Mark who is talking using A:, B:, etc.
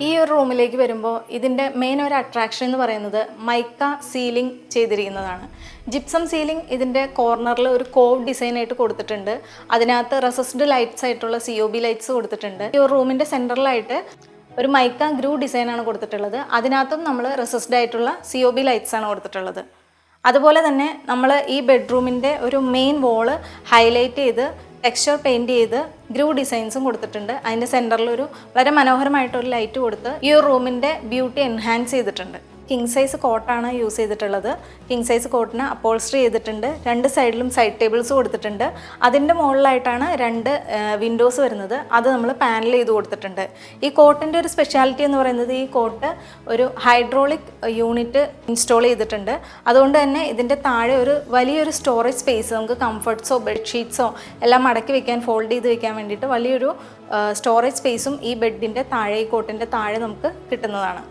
A: ഈ ഒരു റൂമിലേക്ക് വരുമ്പോൾ ഇതിൻ്റെ മെയിൻ ഒരു അട്രാക്ഷൻ എന്ന് പറയുന്നത് മൈക്ക സീലിംഗ് ചെയ്തിരിക്കുന്നതാണ്. ജിപ്സം സീലിംഗ് ഇതിൻ്റെ കോർണറിൽ ഒരു കോവ് ഡിസൈനായിട്ട് കൊടുത്തിട്ടുണ്ട്. അതിനകത്ത് റെസിസ്റ്റഡ് ലൈറ്റ്സ് ആയിട്ടുള്ള COB ലൈറ്റ്സ് കൊടുത്തിട്ടുണ്ട്. ഈ ഒരു റൂമിൻ്റെ സെൻറ്ററിലായിട്ട് ഒരു മൈക്ക ഗ്രൂ ഡിസൈനാണ് കൊടുത്തിട്ടുള്ളത്. അതിനകത്തും നമ്മൾ റെസിസ്റ്റഡ് ആയിട്ടുള്ള COB ലൈറ്റ്സ് ആണ് കൊടുത്തിട്ടുള്ളത്. അതുപോലെ തന്നെ നമ്മൾ ഈ ബെഡ്റൂമിൻ്റെ ഒരു മെയിൻ വോള് ഹൈലൈറ്റ് ചെയ്ത് ടെക്സ്ചർ പെയിൻറ് ചെയ്ത് ഗ്രൂ ഡിസൈൻസും കൊടുത്തിട്ടുണ്ട്. അതിൻ്റെ സെൻറ്ററിലൊരു വളരെ മനോഹരമായിട്ടൊരു ലൈറ്റ് കൊടുത്ത് ഈ ഒരു റൂമിൻ്റെ ബ്യൂട്ടി എൻഹാൻസ് ചെയ്തിട്ടുണ്ട്. കിങ് സൈസ് കോട്ടാണ് യൂസ് ചെയ്തിട്ടുള്ളത്. കിങ് സൈസ് കോട്ടിന് അപ്പോൾസ്റ്ററി ചെയ്തിട്ടുണ്ട്. 2 സൈഡിലും സൈഡ് ടേബിൾസ് കൊടുത്തിട്ടുണ്ട്. അതിൻ്റെ മുകളിലായിട്ടാണ് 2 വിൻഡോസ് വരുന്നത്. അത് നമ്മൾ പാനൽ ചെയ്ത് കൊടുത്തിട്ടുണ്ട്. ഈ കോട്ടിൻ്റെ ഒരു സ്പെഷ്യാലിറ്റി എന്ന് പറയുന്നത് ഈ കോട്ട് ഒരു ഹൈഡ്രോളിക് യൂണിറ്റ് ഇൻസ്റ്റാൾ ചെയ്തിട്ടുണ്ട്. അതുകൊണ്ട് തന്നെ ഇതിൻ്റെ താഴെ ഒരു വലിയൊരു സ്റ്റോറേജ് സ്പേസ്, നമുക്ക് കംഫർട്ട്സോ ബെഡ്ഷീറ്റ്സോ എല്ലാം മടക്കി വെക്കാൻ, ഫോൾഡ് ചെയ്ത് വെക്കാൻ വേണ്ടിയിട്ട് വലിയൊരു സ്റ്റോറേജ് സ്പേസും ഈ ബെഡിൻ്റെ താഴെ, ഈ കോട്ടിൻ്റെ താഴെ നമുക്ക് കിട്ടുന്നതാണ്.